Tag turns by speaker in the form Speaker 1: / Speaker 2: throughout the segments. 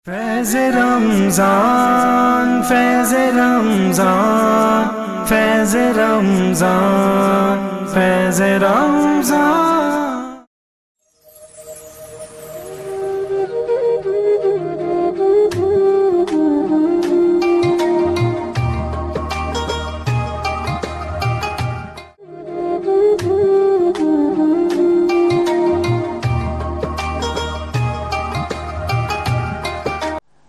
Speaker 1: فیض رمضان فیض رمضان فیض رمضان فیض رمضان.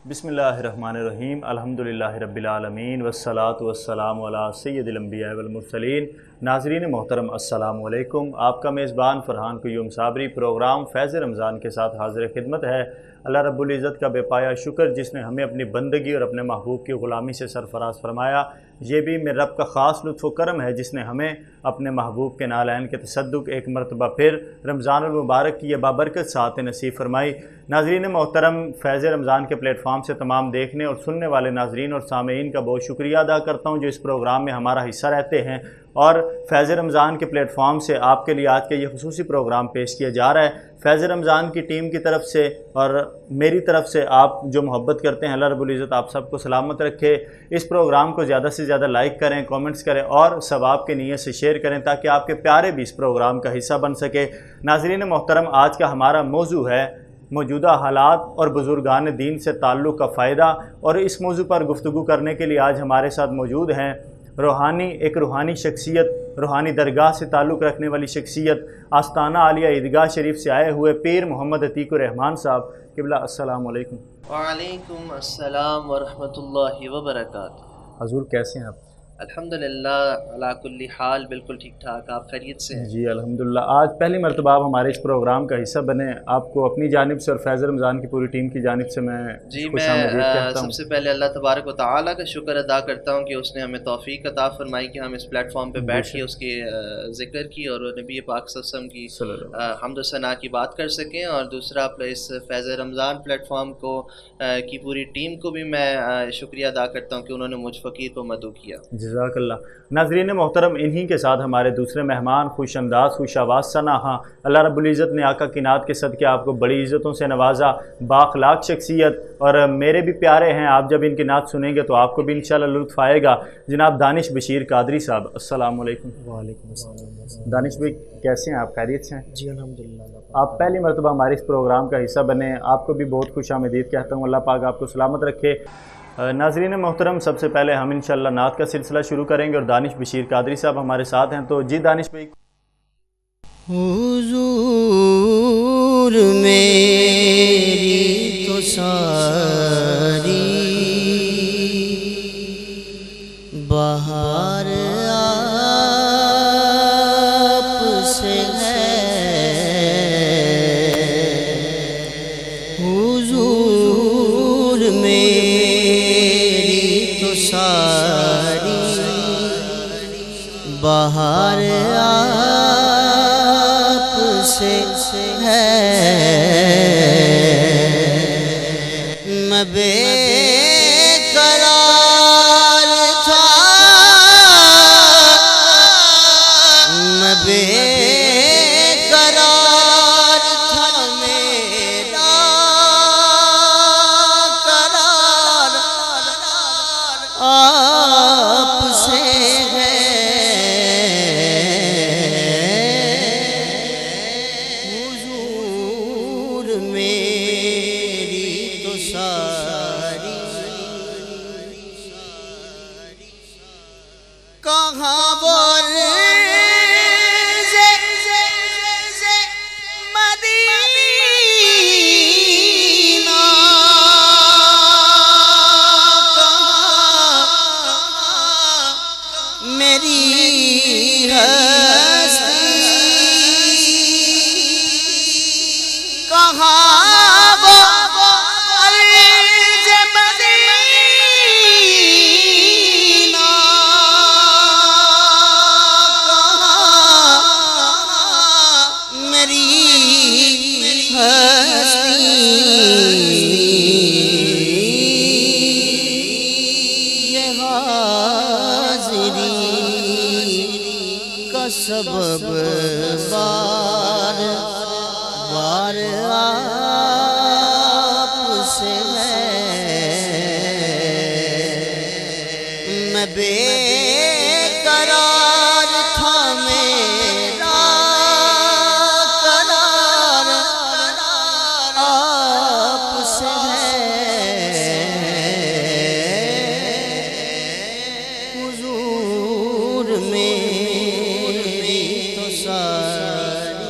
Speaker 2: بسم اللہ الرحمن الرحیم الحمدللہ رب العالمین والصلاة والسلام علی سید الانبیاء والمرسلین. ناظرین محترم السلام علیکم. آپ کا میزبان فرحان قیوم صابری پروگرام فیض رمضان کے ساتھ حاضر خدمت ہے. اللہ رب العزت کا بے پایا شکر جس نے ہمیں اپنی بندگی اور اپنے محبوب کی غلامی سے سرفراز فرمایا. یہ بھی میرے رب کا خاص لطف و کرم ہے جس نے ہمیں اپنے محبوب کے نالین کے تصدق ایک مرتبہ پھر رمضان المبارک کی یہ بابرکت ساعت نصیب فرمائی. ناظرین محترم، فیض رمضان کے پلیٹ فارم سے تمام دیکھنے اور سننے والے ناظرین اور سامعین کا بہت شکریہ ادا کرتا ہوں جو اس پروگرام میں ہمارا حصہ رہتے ہیں. اور فیض رمضان کے پلیٹ فارم سے آپ کے لیے آج کے یہ خصوصی پروگرام پیش کیا جا رہا ہے. فیض رمضان کی ٹیم کی طرف سے اور میری طرف سے آپ جو محبت کرتے ہیں اللہ رب العزت آپ سب کو سلامت رکھے. اس پروگرام کو زیادہ سے زیادہ لائک کریں، کامنٹس کریں اور ثواب کے نیت سے شیئر کریں تاکہ آپ کے پیارے بھی اس پروگرام کا حصہ بن سکے. ناظرین محترم، آج کا ہمارا موضوع ہے موجودہ حالات اور بزرگان دین سے تعلق کا فائدہ. اور اس موضوع پر گفتگو کرنے کے لیے آج ہمارے ساتھ موجود ہیں ایک روحانی شخصیت، روحانی درگاہ سے تعلق رکھنے والی شخصیت، آستانہ عالیہ عیدگاہ شریف سے آئے ہوئے پیر محمد عتیق الرحمان صاحب. قبلہ السلام علیکم.
Speaker 3: وعلیکم السلام ورحمۃ اللہ وبرکاتہ.
Speaker 2: حضور کیسے ہیں آپ؟
Speaker 3: الحمدللہ علی کل حال، بالکل ٹھیک ٹھاک. آپ خیریت سے ہیں؟
Speaker 2: جی الحمدللہ. آج پہلی مرتبہ آپ ہمارے اس پروگرام کا حصہ بنے. آپ کو اپنی جانب سے اور فیض رمضان کی پوری ٹیم کی جانب سے میں خوش آمدید کہتا ہوں.
Speaker 3: سب سے پہلے اللہ تبارک و تعالیٰ کا شکر ادا کرتا ہوں کہ اس نے ہمیں توفیق عطا فرمائی کہ ہم اس پلیٹ فارم پہ بیٹھ کے اس کے ذکر کی اور نبی پاک صلی اللہ علیہ وسلم کی حمد و ثنا کی بات کر سکیں. اور دوسرا اس فیض رمضان پلیٹ فارم کو کی پوری ٹیم کو بھی میں شکریہ ادا کرتا ہوں کہ انہوں نے مجھ فقیر کو مدعو کیا.
Speaker 2: جزاک اللہ. ناظرین محترم، انہی کے ساتھ ہمارے دوسرے مہمان خوش انداز، خوش آواز سناہا. اللہ رب العزت نے آقا کی نعت کے صدقے آپ کو بڑی عزتوں سے نوازا. بااخلاق شخصیت اور میرے بھی پیارے ہیں. آپ جب ان کی نعت سنیں گے تو آپ کو بھی انشاءاللہ لطف آئے گا. جناب دانش بشیر قادری صاحب، السلام علیکم.
Speaker 4: وعلیکم السلام.
Speaker 2: دانش بھائی کیسے ہیں آپ؟ خیریت سے ہیں؟
Speaker 4: جی الحمدللہ.
Speaker 2: آپ پہلی مرتبہ ہمارے اس پروگرام کا حصہ بنے. آپ کو بھی بہت خوش آمدید کہتا ہوں. اللہ پاک آپ کو سلامت رکھے. ناظرین محترم، سب سے پہلے ہم انشاءاللہ نعت کا سلسلہ شروع کریں گے اور دانش بشیر قادری صاحب ہمارے ساتھ ہیں. تو جی دانش بھائی.
Speaker 4: حضور میری تو ساری بہار آپ سے ہے. حضور میری تو ساری بہار آپ سے ہے. میں بے قرار تھا، میں بے قرار تھا، میرا قرار آپ سے ہے. حضور میری تو ساری کہاں بول مدینہ، میری ہستی کہاں وہ عرض مدینہ، کہاں میری ہستی. یہ حاضری کا سبب بار بار آپ سے ہے. میں بے قرار تھا میرا قرار آپ سے ہے حضور میری تو ساری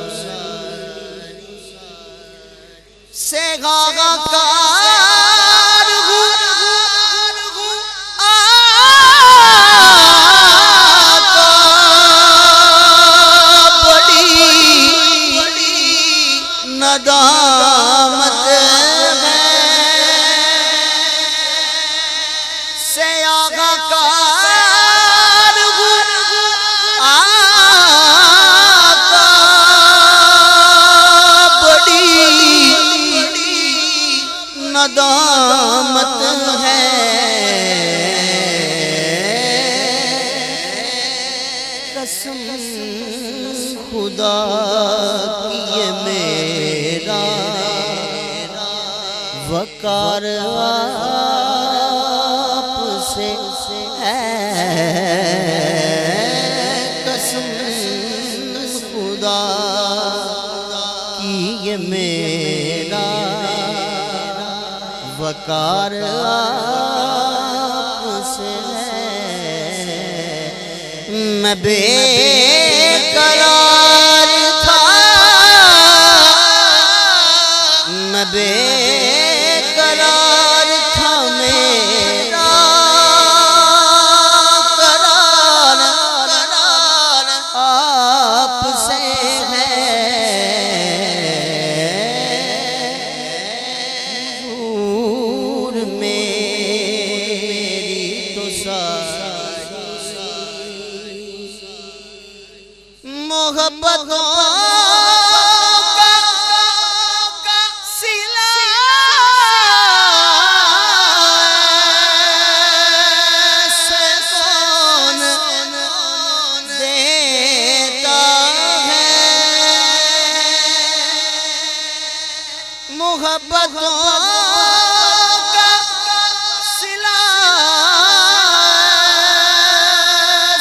Speaker 4: سے گاگا کار ہوں آقا بڑی ندامت ہے سے آقا کار ہوں آقا بڑی ندامت ہے قسم خدا کی یہ میرا وقار آپ سے ہے قسم خدا کی یہ میرا وقار آپ سے ہے میں بے قرار تھا میں بے قرار تھا میرا قرار آپ سے ہے حضور میری تو ساری محبتوں کا صلہ سے کون دیتا ہے محبتوں کا صلہ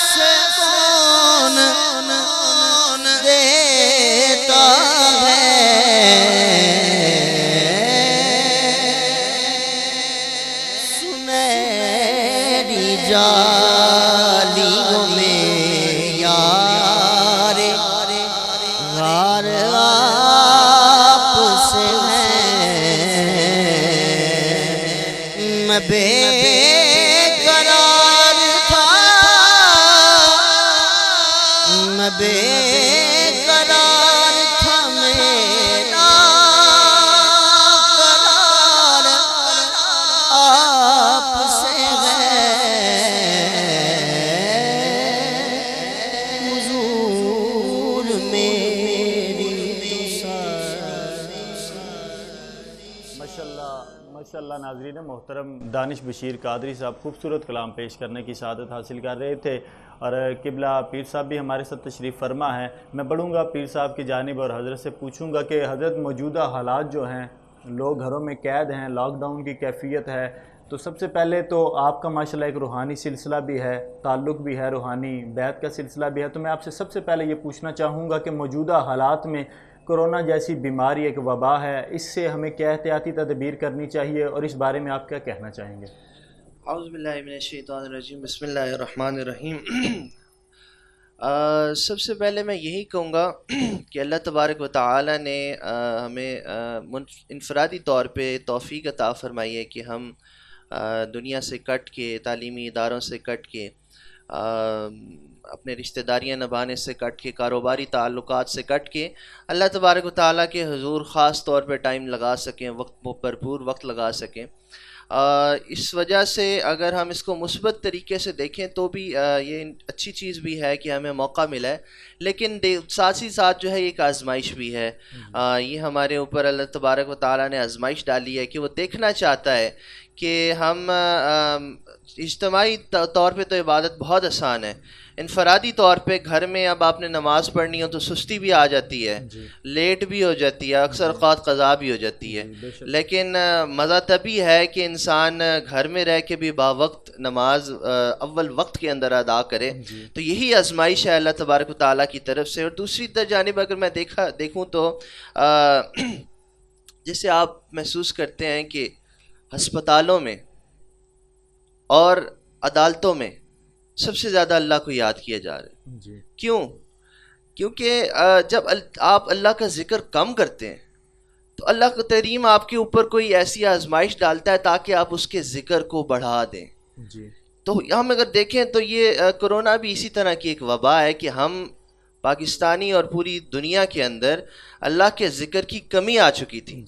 Speaker 4: سے کون دیتا ہے سنہری جالیوں میں یار غار آپ سے ہے میں بے قرار تھا میں بے قرار تھا میرا قرار آپ سے ہے حضور میری تو ساری
Speaker 2: ماشاءاللہ ناظرین محترم دانش بشیر قادری صاحب خوبصورت کلام پیش کرنے کی سعادت حاصل کر رہے تھے، اور قبلہ پیر صاحب بھی ہمارے ساتھ تشریف فرما ہیں۔ میں بڑھوں گا پیر صاحب کی جانب اور حضرت سے پوچھوں گا کہ حضرت موجودہ حالات جو ہیں، لوگ گھروں میں قید ہیں، لاک ڈاؤن کی کیفیت ہے، تو سب سے پہلے تو آپ کا ماشاءاللہ ایک روحانی سلسلہ بھی ہے، تعلق بھی ہے، روحانی بیعت کا سلسلہ بھی ہے، تو میں آپ سے سب سے پہلے یہ پوچھنا چاہوں گا کہ موجودہ حالات میں کرونا جیسی بیماری ایک وبا ہے، اس سے ہمیں کیا احتیاطی تدابیر کرنی چاہیے اور اس بارے میں آپ کیا کہنا چاہیں گے؟
Speaker 3: اعوذ باللہ من الشیطان الرجیم، بسم اللہ الرحمن الرحیم۔ سب سے پہلے میں یہی کہوں گا کہ اللہ تبارک و تعالی نے ہمیں انفرادی طور پہ توفیق عطا فرمائی ہے کہ ہم دنیا سے کٹ کے، تعلیمی اداروں سے کٹ کے، اپنے رشتہ داریاں نبھانے سے کٹ کے، کاروباری تعلقات سے کٹ کے اللہ تبارک و تعالیٰ کے حضور خاص طور پہ ٹائم لگا سکیں، بھرپور وقت لگا سکیں۔ اس وجہ سے اگر ہم اس کو مثبت طریقے سے دیکھیں تو بھی یہ اچھی چیز بھی ہے کہ ہمیں موقع ملا ہے، لیکن ساتھ ہی ساتھ جو ہے ایک آزمائش بھی ہے۔ یہ ہمارے اوپر اللہ تبارک و تعالیٰ نے آزمائش ڈالی ہے کہ وہ دیکھنا چاہتا ہے کہ ہم اجتماعی طور پہ تو عبادت بہت آسان ہے، انفرادی طور پہ گھر میں اب آپ نے نماز پڑھنی ہو تو سستی بھی آ جاتی ہے, لیٹ بھی ہو جاتی ہے, اکثر اوقات قضا بھی ہو جاتی ہے, لیکن مزہ تبھی ہے کہ انسان گھر میں رہ کے بھی باوقت نماز اول وقت کے اندر ادا کرے. تو یہی آزمائش ہے اللہ تبارک و تعالیٰ کی طرف سے. اور دوسری جانب اگر میں دیکھوں تو جیسے آپ محسوس کرتے ہیں کہ ہسپتالوں میں اور عدالتوں میں سب سے زیادہ اللہ کو یاد کیا جا رہا ہے. کیوں؟ کیونکہ جب آپ اللہ کا ذکر کم کرتے ہیں تو اللہ کریم آپ کے اوپر کوئی ایسی آزمائش ڈالتا ہے تاکہ آپ اس کے ذکر کو بڑھا دیں. تو ہم اگر دیکھیں تو یہ کرونا بھی اسی طرح کی ایک وبا ہے کہ ہم پاکستانی اور پوری دنیا کے اندر اللہ کے ذکر کی کمی آ چکی تھی.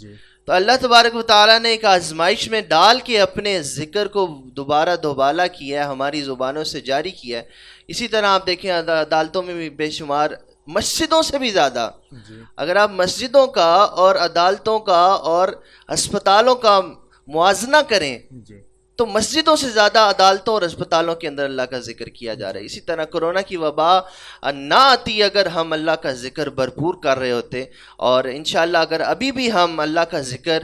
Speaker 3: تو اللہ تبارک و تعالیٰ نے ایک آزمائش میں ڈال کے اپنے ذکر کو دوبارہ دوبالا کیا ہے, ہماری زبانوں سے جاری کیا ہے. اسی طرح آپ دیکھیں عدالتوں میں بھی بے شمار, مسجدوں سے بھی زیادہ, اگر آپ مسجدوں کا اور عدالتوں کا اور ہسپتالوں کا موازنہ کریں تو مسجدوں سے زیادہ عدالتوں اور اسپتالوں کے اندر اللہ کا ذکر کیا جا رہا ہے. اسی طرح کرونا کی وبا نہ آتی اگر ہم اللہ کا ذکر بھرپور کر رہے ہوتے, اور انشاءاللہ اگر ابھی بھی ہم اللہ کا ذکر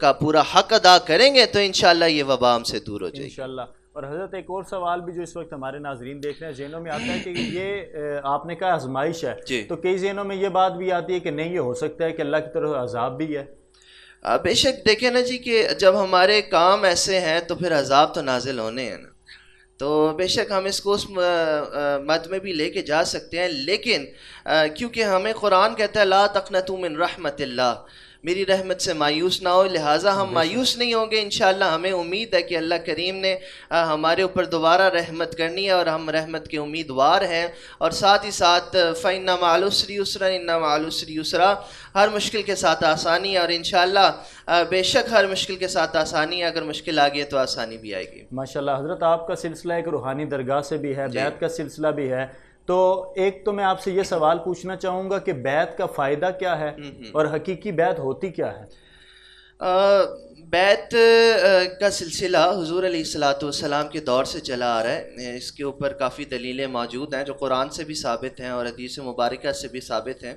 Speaker 3: کا پورا حق ادا کریں گے تو انشاءاللہ یہ وبا ہم سے دور ہو جائے گی انشاءاللہ.
Speaker 2: اور حضرت ایک اور سوال بھی جو اس وقت ہمارے ناظرین دیکھ رہے ہیں ذہنوں میں آتا ہے کہ یہ آپ نے کہا آزمائش ہے, تو کئی ذہنوں میں یہ بات بھی آتی ہے کہ نہیں, یہ ہو سکتا ہے کہ اللہ کی طرف عذاب بھی ہے.
Speaker 3: بے شک دیکھیں نا جی کہ جب ہمارے کام ایسے ہیں تو پھر عذاب تو نازل ہونے ہیں نا, تو بے شک ہم اس کو اس مد میں بھی لے کے جا سکتے ہیں. لیکن کیونکہ ہمیں قرآن کہتا ہے لا تقنطوا من رحمت اللہ, میری رحمت سے مایوس نہ ہو, لہٰذا ہم مایوس نہیں ہوں گے. انشاءاللہ ہمیں امید ہے کہ اللہ کریم نے ہمارے اوپر دوبارہ رحمت کرنی ہے اور ہم رحمت کے امیدوار ہیں. اور ساتھ ہی ساتھ فَإِنَّ مَعَ الْعُسْرِ يُسْرًا إِنَّ مَعَ الْعُسْرِ يُسْرًا, ہر مشکل کے ساتھ آسانی ہے, اور انشاءاللہ بے شک ہر مشکل کے ساتھ آسانی ہے, اگر مشکل آ گئی تو آسانی بھی آئے گی.
Speaker 2: ماشاءاللہ. حضرت آپ کا سلسلہ ایک روحانی درگاہ سے بھی ہے, بیعت کا سلسلہ بھی ہے, تو ایک تو میں آپ سے یہ سوال پوچھنا چاہوں گا کہ بیعت کا فائدہ کیا ہے اور حقیقی بیعت ہوتی کیا ہے؟
Speaker 3: بیعت کا سلسلہ حضور علیہ الصلاۃ کے دور سے چلا آ رہا ہے. اس کے اوپر کافی دلیلیں موجود ہیں جو قرآن سے بھی ثابت ہیں اور حدیث مبارکہ سے بھی ثابت ہیں.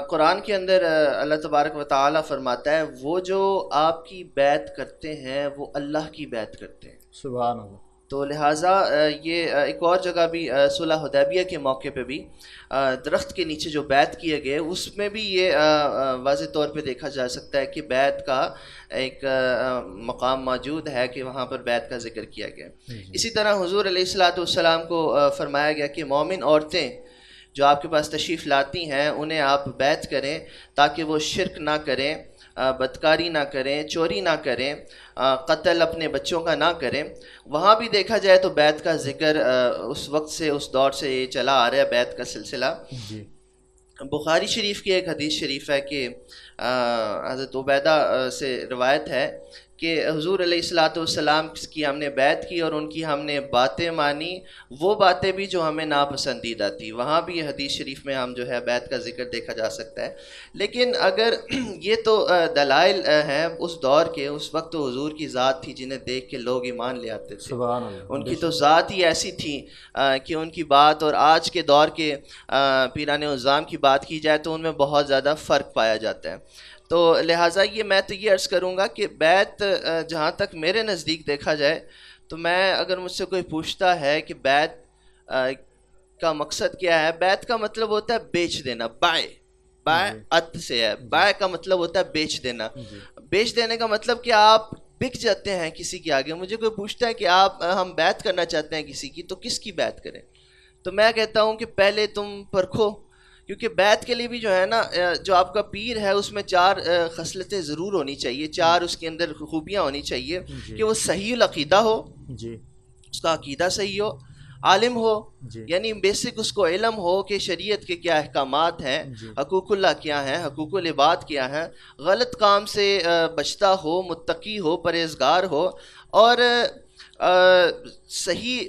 Speaker 3: قرآن کے اندر اللہ تبارک و تعالیٰ فرماتا ہے وہ جو آپ کی بیعت کرتے ہیں وہ اللہ کی بیعت کرتے ہیں.
Speaker 2: سبحان اللہ.
Speaker 3: تو لہٰذا یہ ایک اور جگہ بھی صلح حدیبیہ کے موقع پہ بھی درخت کے نیچے جو بیعت کیے گئے اس میں بھی یہ واضح طور پہ دیکھا جا سکتا ہے کہ بیعت کا ایک مقام موجود ہے کہ وہاں پر بیعت کا ذکر کیا گیا. اسی طرح حضور علیہ الصلاۃ کو فرمایا گیا کہ مومن عورتیں جو آپ کے پاس تشریف لاتی ہیں انہیں آپ بیعت کریں تاکہ وہ شرک نہ کریں, بدکاری نہ کریں, چوری نہ کریں, قتل اپنے بچوں کا نہ کریں. وہاں بھی دیکھا جائے تو بیعت کا ذکر اس وقت سے اس دور سے یہ چلا آ رہا ہے بیعت کا سلسلہ. بخاری شریف کی ایک حدیث شریف ہے کہ حضرت عبیدہ سے روایت ہے کہ حضور علیہ الصلاۃ کی ہم نے بیعت کی اور ان کی ہم نے باتیں مانی, وہ باتیں بھی جو ہمیں ناپسندیدہ تھی. وہاں بھی یہ حدیث شریف میں ہم جو ہے بیعت کا ذکر دیکھا جا سکتا ہے. لیکن اگر یہ تو دلائل ہیں اس دور کے, اس وقت تو حضور کی ذات تھی جنہیں دیکھ کے لوگ ایمان لے آتے تھے. ان کی تو ذات ہی ایسی تھی کہ ان کی بات اور آج کے دور کے پیران عظام کی بات کی جائے تو ان میں بہت زیادہ فرق پایا جاتا ہے. تو لہٰذا میں تو یہ عرض کروں گا کہ بیعت جہاں تک میرے نزدیک دیکھا جائے تو میں اگر مجھ سے کوئی پوچھتا ہے کہ بیعت کا مقصد کیا ہے, بیعت کا مطلب ہوتا ہے بیچ دینا. بیعت سے ہے, بائع کا مطلب ہوتا ہے بیچ دینا. بیچ دینے کا مطلب کہ آپ بک جاتے ہیں کسی کے آگے. مجھے کوئی پوچھتا ہے کہ ہم بیعت کرنا چاہتے ہیں کسی کی, تو کس کی بیعت کریں؟ تو میں کہتا ہوں کہ پہلے تم پرکھو, کیونکہ بیعت کے لیے بھی جو ہے نا, جو آپ کا پیر ہے اس میں 4 خصلتیں ضرور ہونی چاہیے, 4 اس کے اندر خوبیاں ہونی چاہیے کہ وہ صحیح العقیدہ ہو, اس کا عقیدہ صحیح ہو, عالم ہو یعنی بیسک اس کو علم ہو کہ شریعت کے کیا احکامات ہیں, حقوق اللہ کیا ہیں, حقوق العباد کیا ہیں, غلط کام سے بچتا ہو, متقی ہو, پرہیزگار ہو, اور صحیح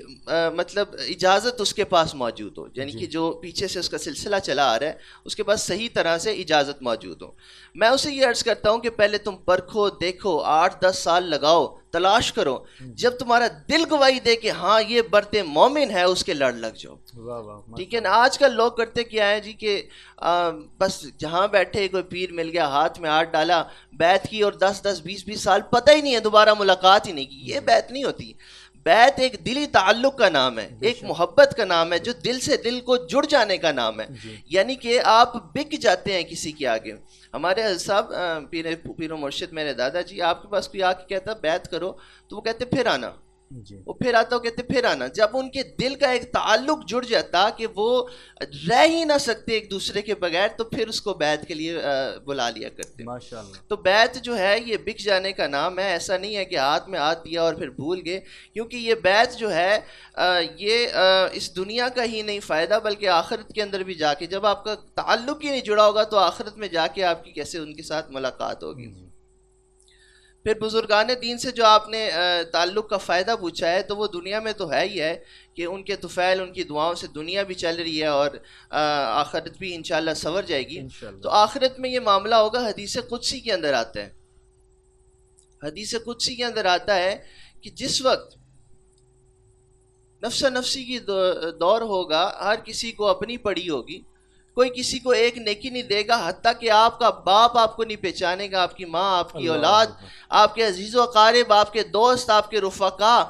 Speaker 3: مطلب اجازت اس کے پاس موجود ہو, یعنی کہ جو پیچھے سے اس کا سلسلہ چلا آ رہا ہے اس کے پاس صحیح طرح سے اجازت موجود ہو. میں اسے یہ عرض کرتا ہوں کہ پہلے تم پرکھو, دیکھو, 8-10 سال لگاؤ, تلاش کرو. جب تمہارا دل گواہی دے کہ ہاں یہ برت مومن ہے, اس کے لڑ لگ جاؤ. ٹھیک ہے نا. آج کل لوگ کرتے کیا ہے جی کہ بس جہاں بیٹھے کوئی پیر مل گیا, ہاتھ میں ہاتھ ڈالا, بیعت کی, اور 10-20 سال پتہ ہی نہیں ہے, دوبارہ ملاقات ہی نہیں کی. یہ بیعت نہیں ہوتی. بیعت ایک دلی تعلق کا نام ہے, ایک محبت کا نام ہے, جو دل سے دل کو جڑ جانے کا نام ہے. یعنی کہ آپ بک جاتے ہیں کسی کے آگے. ہمارے حضرت صاحب پیر و مرشد میرے دادا جی, آپ کے پاس کوئی آ کے کہتا بیعت کرو تو وہ کہتے پھر آنا, وہ پھر آتا, وہ کہتے پھر آنا. جب ان کے دل کا ایک تعلق جڑ جاتا کہ وہ رہ ہی نہ سکتے ایک دوسرے کے بغیر, تو پھر اس کو بیعت کے لیے بلا لیا کرتے.
Speaker 2: ماشاءاللہ.
Speaker 3: تو بیعت جو ہے یہ بک جانے کا نام ہے. ایسا نہیں ہے کہ ہاتھ میں ہاتھ دیا اور پھر بھول گئے, کیونکہ یہ بیعت جو ہے یہ اس دنیا کا ہی نہیں فائدہ, بلکہ آخرت کے اندر بھی جا کے, جب آپ کا تعلق ہی نہیں جڑا ہوگا تو آخرت میں جا کے آپ کی کیسے ان کے ساتھ ملاقات ہوگی. پھر بزرگان دین سے جو آپ نے تعلق کا فائدہ پوچھا ہے, تو وہ دنیا میں تو ہے ہی ہے کہ ان کے طفیل, ان کی دعاؤں سے دنیا بھی چل رہی ہے اور آخرت بھی انشاءاللہ سنور جائے گی. تو آخرت میں یہ معاملہ ہوگا. حدیث قدسی کے اندر آتا ہے, حدیث قدسی کے اندر آتا ہے کہ جس وقت نفس نفسی کی دور ہوگا, ہر کسی کو اپنی پڑی ہوگی, کوئی کسی کو ایک نیکی نہیں دے گا, حتیٰ کہ آپ کا باپ آپ کو نہیں پہچانے گا, آپ کی ماں, آپ کی اولاد, آپ کے عزیز و اقارب, آپ کے دوست, آپ کے رفقا,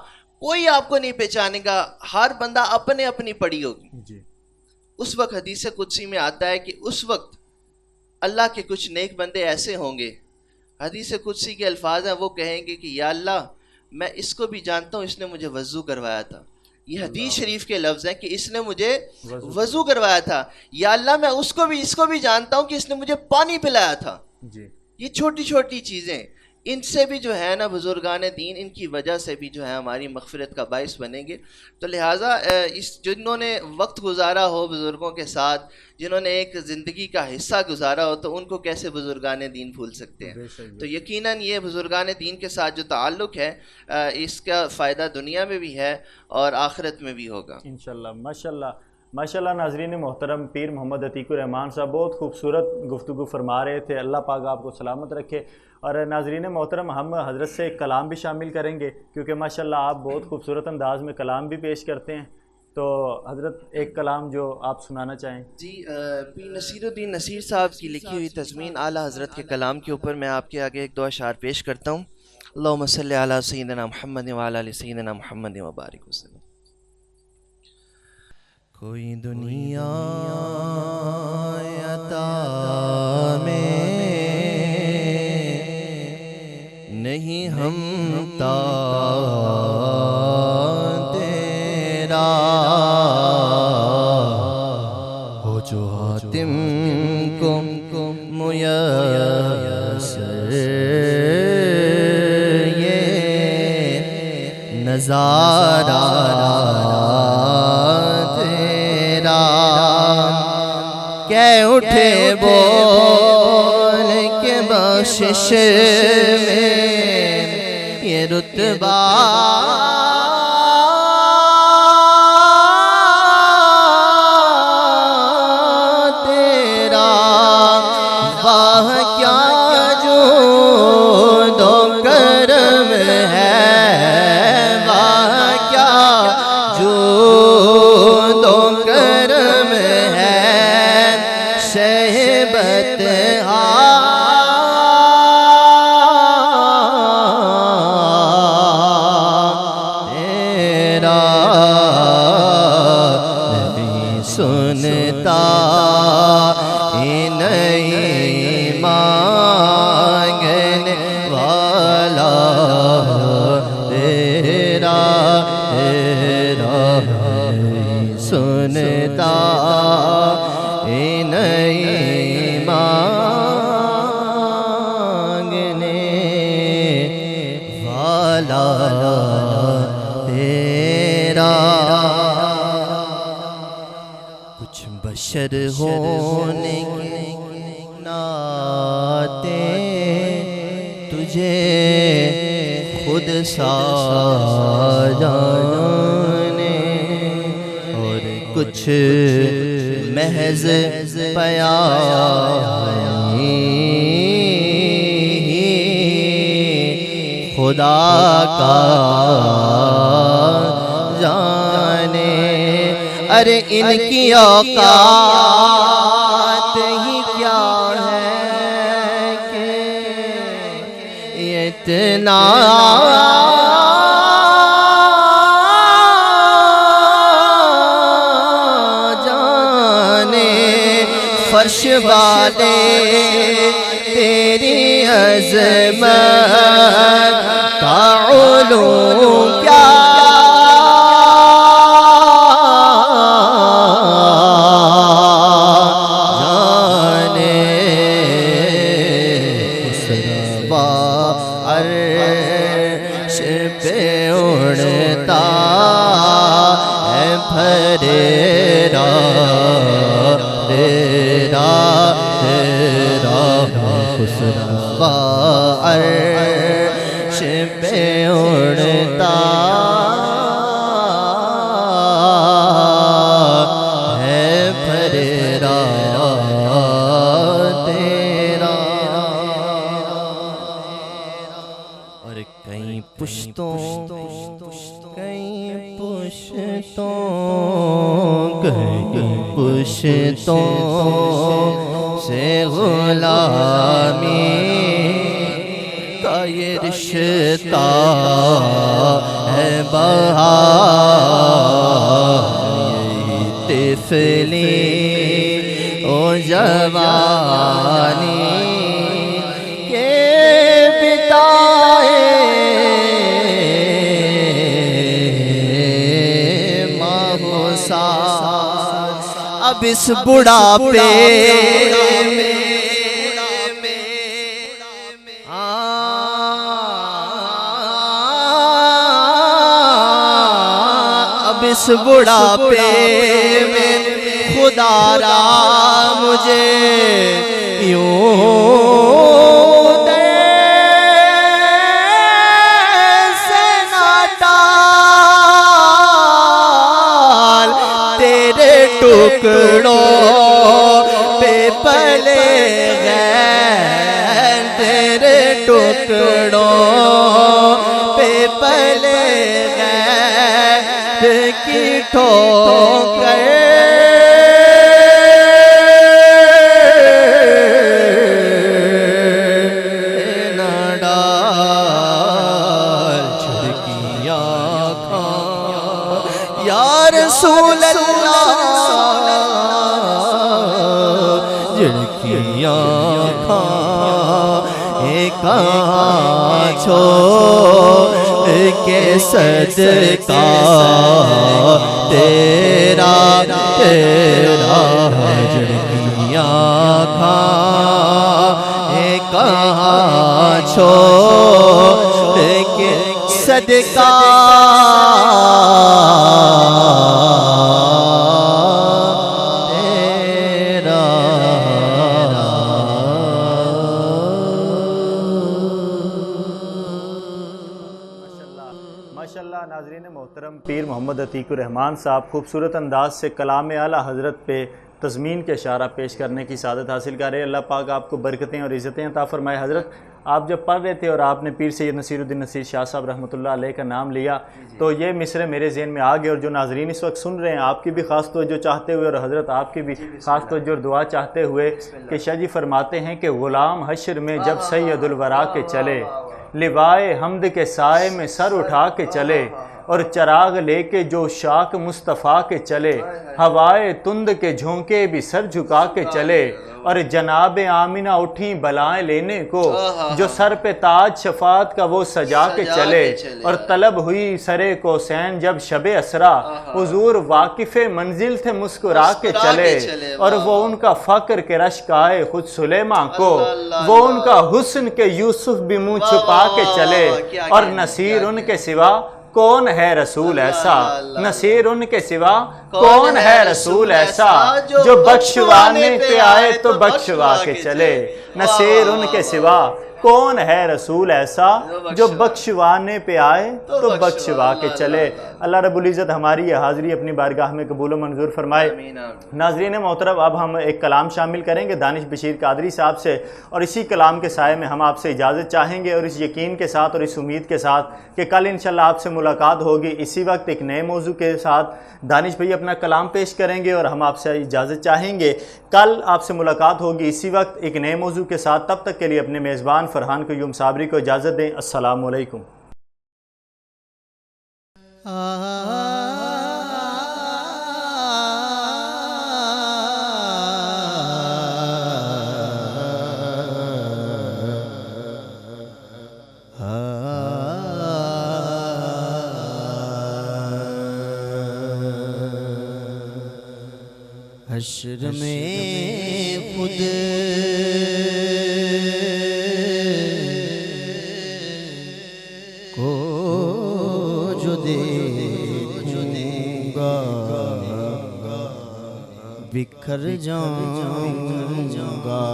Speaker 3: کوئی آپ کو نہیں پہچانے گا. ہر بندہ اپنے اپنی پڑی ہوگی. اس وقت حدیث قدسی میں آتا ہے کہ اس وقت اللہ کے کچھ نیک بندے ایسے ہوں گے, حدیث قدسی کے الفاظ ہیں, وہ کہیں گے کہ یا اللہ میں اس کو بھی جانتا ہوں, اس نے مجھے وضو کروایا تھا. یہ حدیث شریف کے لفظ ہیں کہ اس نے مجھے وضو کروایا تھا. یا اللہ میں اس کو بھی جانتا ہوں کہ اس نے مجھے پانی پلایا تھا. یہ چھوٹی چھوٹی چیزیں, ان سے بھی جو ہے نا بزرگان دین, ان کی وجہ سے بھی جو ہے ہماری مغفرت کا باعث بنیں گے. تو لہٰذا جنہوں نے وقت گزارا ہو بزرگوں کے ساتھ, جنہوں نے ایک زندگی کا حصہ گزارا ہو, تو ان کو کیسے بزرگان دین بھول سکتے ہیں. تو یقیناً یہ بزرگان دین کے ساتھ جو تعلق ہے, اس کا فائدہ دنیا میں بھی ہے اور آخرت میں بھی ہوگا
Speaker 2: انشاءاللہ. ماشاءاللہ ماشاءاللہ. ناظرین محترم, پیر محمد عتیق الرحمان صاحب بہت خوبصورت گفتگو فرما رہے تھے. اللہ پاک آپ کو سلامت رکھے. اور ناظرین محترم, ہم حضرت سے ایک کلام بھی شامل کریں گے, کیونکہ ماشاءاللہ آپ بہت خوبصورت انداز میں کلام بھی پیش کرتے ہیں. تو حضرت ایک کلام جو آپ سنانا چاہیں.
Speaker 3: جی, پیر نصیر الدین نصیر صاحب کی لکھی ہوئی تضمین اعلیٰ حضرت کے کلام کے اوپر میں آپ کے آگے ایک دو اشعار پیش کرتا ہوں. اللہم صلی علی سیدنا محمد وعلی آل سیدنا محمد وبارک وسلم. کوئی دنیا عطا میں نہیں ہمتا تیرا, ہو جو حاتم کو میسر یہ نظارہ کہ اٹھے بول کے بخشش میں یہ رتبہ تیرا. واہ کیا جود و کرم ہے, واہ کیا جود و کرم ہے, شہبت تیرا نہیں سنتا, نہیں مانگنے والا تیرا, نہیں سنتا نہیں مانگنے والا تیرا. کچھ بشر ہونے کے ناطے تجھے خود سا جانے, اور کچھ محض پیاری
Speaker 4: خدا کا جانے، ارے ان کی اوقات ہی کیا ہے کہ اتنا جانے فرش والے تیری عظمت کا علوم کیا جانے، خسروا عرش پہ اڑتا ہے بھریرا تیرا تیرا، خسروا عرش پہ اڑتا ہے بھریرا تیرا، اور کئی پشتوں کئی پشتوں سے غلامی کا یہ رشتہ ہے بہار، یہی طفلی و جوانی کے بتائے ماہو ساز، اب اس بڑھاپے میں اب اس بڑھاپے میں خدا را مجھے یوں سے نہ ڈال، تیرے ٹکڑوں پہ پلے گئے، تیرے ٹکڑوں پہ پلے گئے کی ٹھوکر نہ ڈال، جھڑکیاں کھا یا رسول اللہ، جھڑکیاں کھا کہاں چھوڑ کے صدقہ تیرا تیرا، جھڑکیاں کھا کہاں چھوڑ کے صدقہ
Speaker 2: ماشاءاللہ ناظرین محترم، پیر محمد عتیق الرحمان صاحب خوبصورت انداز سے کلام اعلیٰ حضرت پہ تضمین کے اشارہ پیش کرنے کی سعادت حاصل کر رہے۔ اللہ پاک آپ کو برکتیں اور عزتیں عطا فرمائے۔ حضرت آپ جب پڑھ رہے تھے اور آپ نے پیر سید نصیر الدین نصیر شاہ صاحب رحمۃ اللہ علیہ کا نام لیا تو یہ مصرع میرے ذہن میں آ گئے، اور جو ناظرین اس وقت سن رہے ہیں آپ کی بھی خاص توجہ چاہتے ہوئے اور حضرت آپ کی بھی خاص توجہ اور دعا چاہتے ہوئے کہ شاہ جی فرماتے ہیں کہ غلام حشر میں جب سید الورا کے چلے، لوائے حمد کے سائے میں سر اٹھا کے چلے، اور چراغ لے کے جو شاک مصطفیٰ کے چلے، ہوائے تند کے جھونکے بھی سر جھکا کے چلے، اور جناب آمینہ اٹھیں بلائیں لینے کو، جو سر پہ تاج شفاعت کا وہ سجا کے چلے، اور طلب ہوئی سرے کوسین جب شب اسرا، حضور واقف منزل تھے مسکرا کے چلے، اور وہ ان کا فقر کے رشک آئے خود سلیمان کو، وہ ان کا حسن کے یوسف بھی منہ چھپا کے چلے، اور نصیر ان کے سوا کون ہے رسول ایسا، نصیر ان کے سوا کون ہے رسول ایسا، جو بخشوانے پہ آئے تو بخشوا کے چلے، نصیر ان کے سوا کون ہے رسول ایسا جو بخشوانے پہ آئے تو بخشوا کے چلے۔ اللہ رب العزت ہماری یہ حاضری اپنی بارگاہ میں قبول و منظور فرمائے۔ ناظرین محترم، اب ہم ایک کلام شامل کریں گے دانش بشیر قادری صاحب سے، اور اسی کلام کے سائے میں ہم آپ سے اجازت چاہیں گے، اور اس یقین کے ساتھ اور اس امید کے ساتھ کہ کل انشاءاللہ آپ سے ملاقات ہوگی اسی وقت ایک نئے موضوع کے ساتھ۔ دانش بھائی اپنا کلام پیش کریں گے اور ہم آپ سے اجازت چاہیں گے۔ کل آپ سے ملاقات ہوگی اسی وقت ایک نئے موضوع کے ساتھ۔ تب تک کے لیے اپنے میزبان فرحان قیوم صابری کو اجازت دیں۔ السلام علیکم۔
Speaker 4: حشر میں خود کو جو دیکھوں گا بکھر جاؤں گا،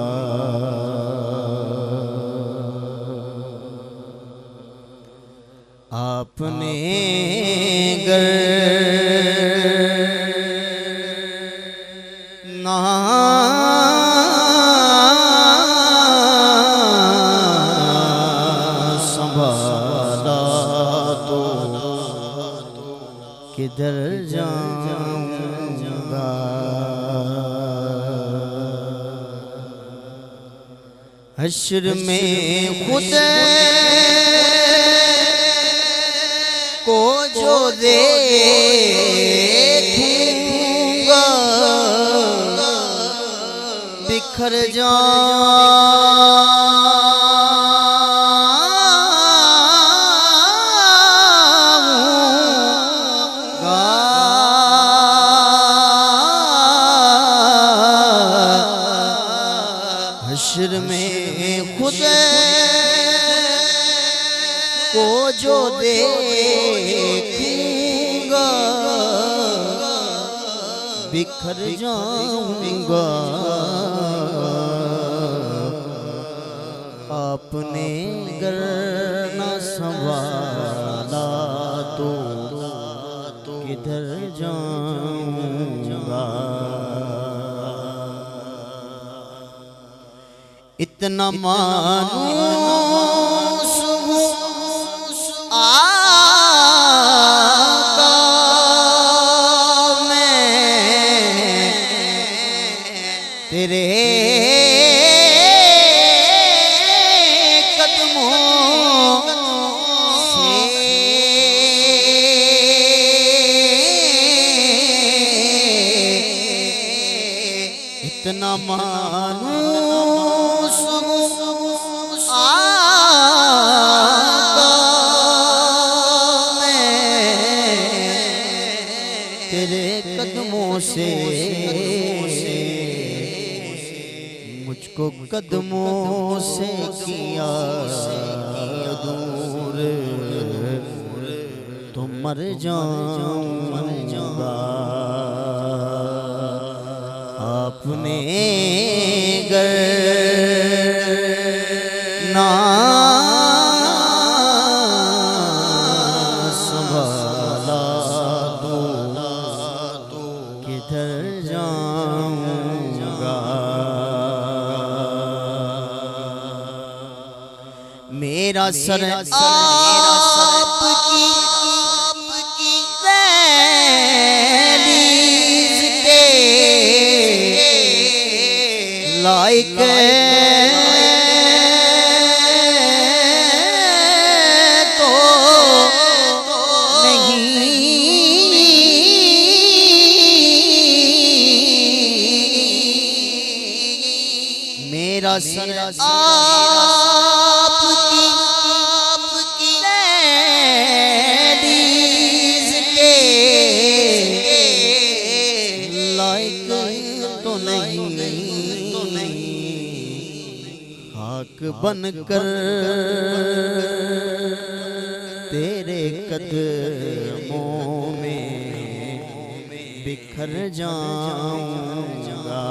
Speaker 4: آپ نے گر سنبھالا تو کدھر جاؤں گا، حشر میں خود کو جو دیکھوں گا بکھر جاؤں گا، حشر میں خود کو جو دیکھوں گا بکھر جاؤں گا، آپ نے گر نہ سنبھالا تو کدھر جاؤں گا، اتنا مانوس ہوں آقا میں تیرے اتنا مانوس آقا میں تیرے قدموں سے مجھ کو قدموں سے کیا دور تو مر جاؤں گا، آپ نے گر نہ سنبھالا تو کدھر جاؤں گا، میرا سر آپ کی لائق تو نہیں، میرا سر آپ کی لیڈیز کے لائق تو نہیں، خاک بن کر تیرے قدموں میں بکھر جاؤں گا،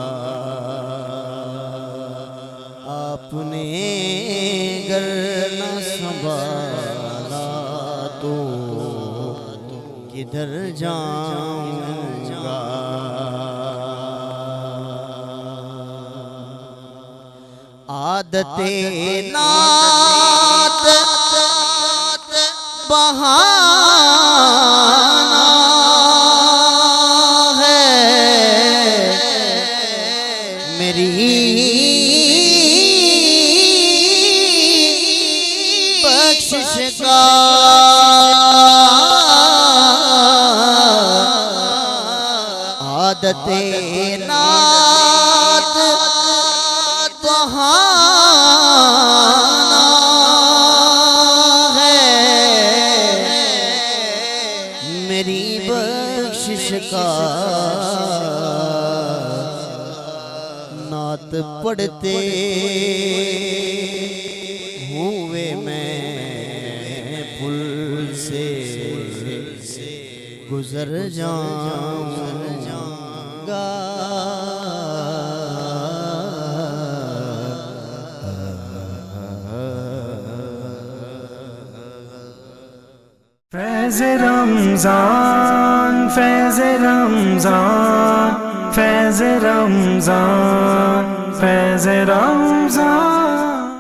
Speaker 4: آپ اپنے گر نہ سنبھالا تو کدھر جاؤں گا عادت نعت بہانا ہے میری بخشش کا عادت نعت بہانا ہے میری بخشش کا نعت پڑھتے ہوئے میں پل سے گزر جاؤں گا
Speaker 1: فیض رمضان فیض رمضان فیض رمضان فیض رمضان